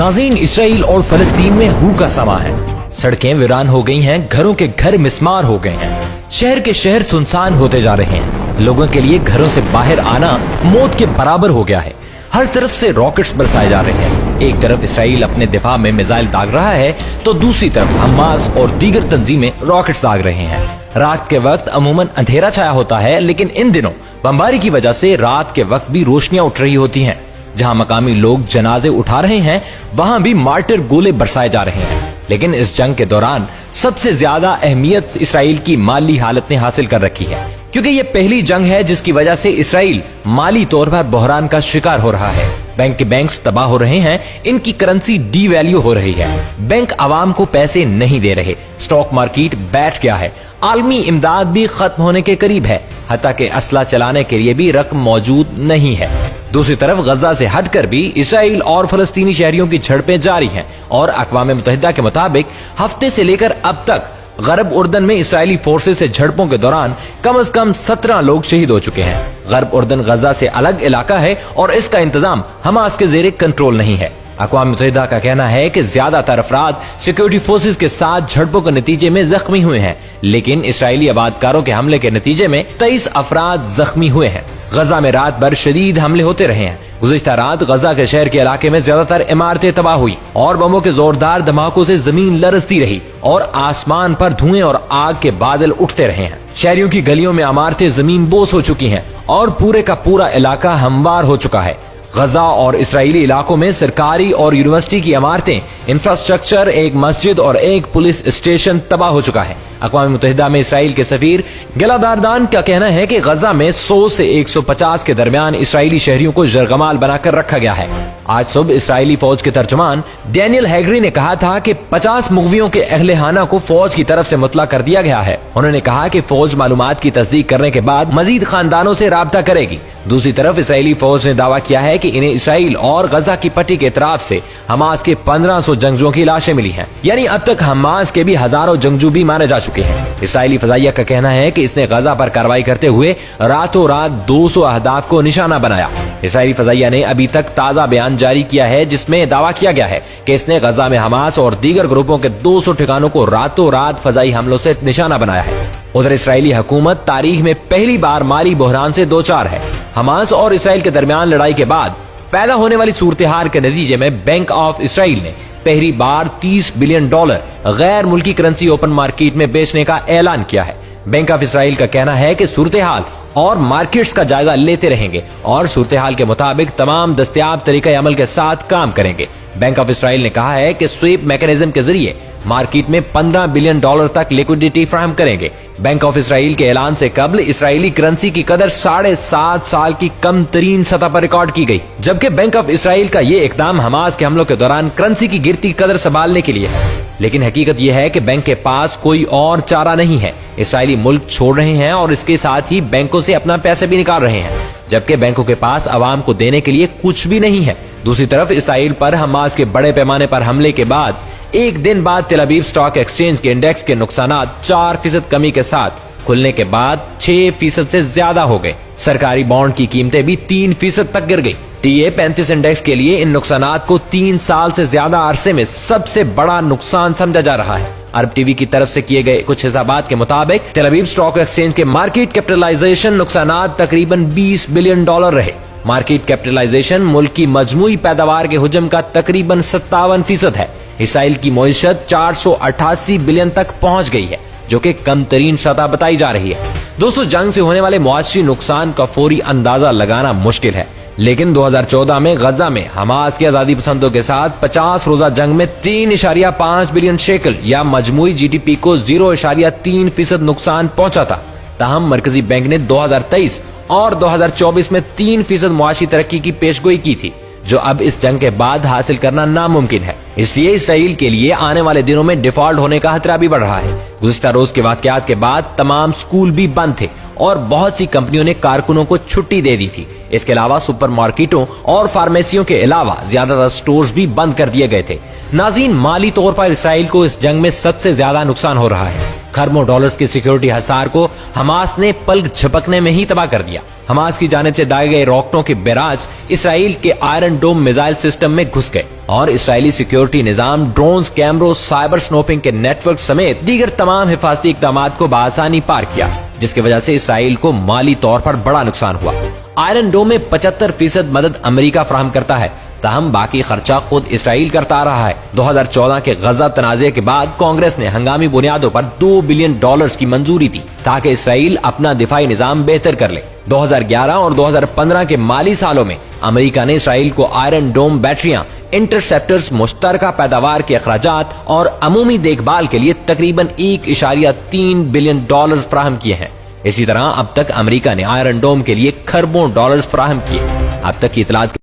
नाज़रीन, इसराइल और फलस्तीन में हू का समा है। सड़कें वीरान हो गई हैं, घरों के घर मिस्मार हो गए हैं, शहर के शहर सुनसान होते जा रहे हैं। लोगों के लिए घरों से बाहर आना मौत के बराबर हो गया है। हर तरफ से रॉकेट्स बरसाए जा रहे हैं। एक तरफ इसराइल अपने दिफा में मिसाइल दाग रहा है तो दूसरी तरफ हमास और दीगर तंजीमें रॉकेट्स दाग रहे हैं। रात के वक्त अमूमन अंधेरा छाया होता है, लेकिन इन दिनों बमबारी की वजह से रात के वक्त भी रोशनियां उठ रही होती हैं। जहां मकामी लोग जनाजे उठा रहे हैं, वहां भी मार्टर गोले बरसाए जा रहे हैं। लेकिन इस जंग के दौरान सबसे ज्यादा अहमियत इसराइल की माली हालत ने हासिल कर रखी है, क्योंकि ये पहली जंग है जिसकी वजह से इसराइल माली तौर पर बहरान का शिकार हो रहा है। बैंक के बैंक्स तबाह हो रहे हैं, इनकी करेंसी डी वैल्यू हो रही है, बैंक आवाम को पैसे नहीं दे रहे, स्टॉक मार्केट बैठ गया है, आलमी इमदाद भी खत्म होने के करीब है, हत्ता के असला चलाने के लिए भी रकम मौजूद नहीं है। दूसरी तरफ गजा से हटकर भी इसराइल और फलस्तीनी शहरियों की झड़पें जारी हैं और अक़वाम मुत्तहिदा के मुताबिक हफ्ते से लेकर अब तक गरब उर्दन में इसराइली फोर्सेस से झड़पों के दौरान कम से कम 17 लोग शहीद हो चुके हैं। गरब उर्दन गजा से अलग इलाका है और इसका इंतजाम हमास के ज़ेरे कंट्रोल नहीं है। अक़वाम मुत्तहिदा का कहना है कि ज्यादातर अफराद सिक्योरिटी फोर्सेस के साथ झड़पों के नतीजे में जख्मी हुए हैं, लेकिन इसराइली आबादकारों के हमले के नतीजे में 23 अफराद जख्मी हुए हैं। गजा में रात भर शदीद हमले होते रहे हैं। गुज़िश्ता रात गजा के शहर के इलाके में ज्यादातर इमारतें तबाह हुई और बमों के जोरदार धमाकों से जमीन लरजती रही और आसमान पर धुएं और आग के बादल उठते रहे हैं। शहरियों की गलियों में इमारतें जमीन बोस हो चुकी हैं और पूरे का पूरा इलाका हमवार हो चुका है। गजा और इसराइली इलाकों में सरकारी और यूनिवर्सिटी की इमारतें, इंफ्रास्ट्रक्चर, एक मस्जिद और एक पुलिस स्टेशन तबाह हो चुका है। अक़वाम मुत्तहिदा में इसराइल के सफीर गिलाद अरदान का कहना है कि गजा में 100 से 150 के दरमियान इसराइली शहरियों को जरगमाल बनाकर रखा गया है। आज सुबह इसराइली फौज के तर्जुमान डैनियल हैगरी ने कहा था कि 50 मुग़वियों के अहले-खाना को फौज की तरफ से मुतला कर दिया गया है। उन्होंने कहा कि फौज मालूमात की तस्दीक करने के बाद मजीद खानदानों से राब्ता करेगी। दूसरी तरफ इसराइली फौज ने दावा किया है कि इन्हें इसराइल और गजा की पट्टी के इतराफ से हमास के 1500 जंगजुओं की लाशें मिली हैं, यानी अब तक हमास के भी हजारों जंगजू भी मारे जा चुके हैं। इसराइली फजाइया का कहना है कि इसने गजा पर कार्रवाई करते हुए रातों रात 200 अहदाफ को निशाना बनाया। इसराइली फजाइया ने अभी तक ताजा बयान जारी किया है जिसमें दावा किया गया है कि इसने गजा में हमास और दीगर ग्रुपों के 200 ठिकानों को रातों रात फजाई हमलों से निशाना बनाया है। उधर इसराइली हुकूमत तारीख में पहली बार माली बहरान से दो चार है। हमास और इसराइल के दरमियान लड़ाई के बाद पैदा होने वाली सूरत हाल के नतीजे में बैंक ऑफ इसराइल ने पहली बार $30 बिलियन गैर मुल्की करेंसी ओपन मार्केट में बेचने का ऐलान किया है। बैंक ऑफ इसराइल का कहना है कि सूरत हाल और मार्केट्स का जायजा लेते रहेंगे और सूरत हाल के मुताबिक तमाम दस्तयाब तरीका अमल के साथ काम करेंगे। बैंक ऑफ इसराइल ने कहा है कि स्वीप मैकेनिज्म के जरिए मार्केट में $15 बिलियन तक लिक्विडिटी फराहम करेंगे। बैंक ऑफ इसराइल के ऐलान से कबल इसराइली करेंसी की कदर 7.5 साल की कम तरीन सतह पर रिकॉर्ड की गई, जबकि बैंक ऑफ इसराइल का ये इकदाम हमास के हमलों के दौरान करेंसी की गिरती कदर संभालने के लिए है। लेकिन हकीकत यह है कि बैंक के पास कोई और चारा नहीं है। इसराइली मुल्क छोड़ रहे हैं और इसके साथ ही बैंकों से अपना पैसे भी निकाल रहे हैं, जबकि बैंकों के पास आवाम को देने के लिए कुछ भी नहीं है। दूसरी तरफ इसराइल पर हमास के बड़े पैमाने पर हमले के बाद एक दिन बाद तेल अवीव स्टॉक एक्सचेंज के इंडेक्स के नुकसानात 4% कमी के साथ खुलने के बाद 6% से ज्यादा हो गए। सरकारी बॉन्ड की कीमतें भी 3% तक गिर गई। TA35 इंडेक्स के लिए इन नुकसानात को 3 साल से ज्यादा अरसे में सबसे बड़ा नुकसान समझा जा रहा है। अरब टीवी की तरफ से किए गए कुछ हिसाबात के मुताबिक तेल अवीव स्टॉक एक्सचेंज के मार्केट कैपिटलाइजेशन नुकसानात तकरीबन $20 बिलियन रहे। मार्केट कैपिटलाइजेशन मुल्क की मजमूई पैदावार के हुजम का तकरीबन 57% है। इसराइल की मईशत 488 बिलियन तक पहुंच गई है, जो कि कम तरीन सतह बताई जा रही है। दोस्तों, जंग से होने वाले मुआशी नुकसान का फौरी अंदाजा लगाना मुश्किल है, लेकिन 2014 में गजा में हमास के आजादी पसंदों के साथ 50 रोजा जंग में 3.5 बिलियन शेकल या मजमूई GDP को 0.3% नुकसान पहुंचा था। ताहम मरकजी बैंक ने 2023 और 2024 में 3% मुआशी तरक्की की पेशगोई की थी, जो अब इस जंग के बाद हासिल करना नामुमकिन है। इसलिए इसराइल के लिए आने वाले दिनों में डिफॉल्ट होने का खतरा भी बढ़ रहा है। गुज़िश्ता रोज के वाकयात के बाद तमाम स्कूल भी बंद थे और बहुत सी कंपनियों ने कारकुनों को छुट्टी दे दी थी। इसके अलावा सुपरमार्केटों और फार्मेसियों के अलावा ज्यादातर स्टोर्स भी बंद कर दिए गए थे। नाज़रीन, माली तौर पर इसराइल को इस जंग में सबसे ज्यादा नुकसान हो रहा है। खरबों डॉलर्स के सिक्योरिटी हसार को हमास ने पलक झपकने में ही तबाह कर दिया। हमास की जानिब से दागे गए रॉकेटों के बैराज इसराइल के आयरन डोम मिसाइल सिस्टम में घुस गए और इसराइली सिक्योरिटी निजाम ड्रोन्स, कैमरों, साइबर स्नोपिंग के नेटवर्क समेत दीगर तमाम हिफाजती इक़दामात को बआसानी पार किया, जिसकी वजह से इसराइल को माली तौर पर बड़ा नुकसान हुआ। आयरन डोम में 75% मदद अमेरिका फराहम करता है, ताहम बाकी खर्चा खुद इसराइल करता आ रहा है। 2014 के गजा तनाज़े के बाद कांग्रेस ने हंगामी बुनियादों पर $2 बिलियन की मंजूरी दी ताकि इसराइल अपना दिफाई निजाम बेहतर कर ले। 2011 और 2015 के माली सालों में अमेरिका ने इसराइल को आयरन डोम बैटरियां, इंटरसेप्टर्स, मुश्तरका पैदावार के अखराजात और अमूमी देखभाल के लिए तकरीबन $1.3 बिलियन फराहम किए हैं। इसी तरह अब तक अमेरिका ने आयरन डोम के लिए खरबों डॉलर्स फराहम किए। अब तक की इतलात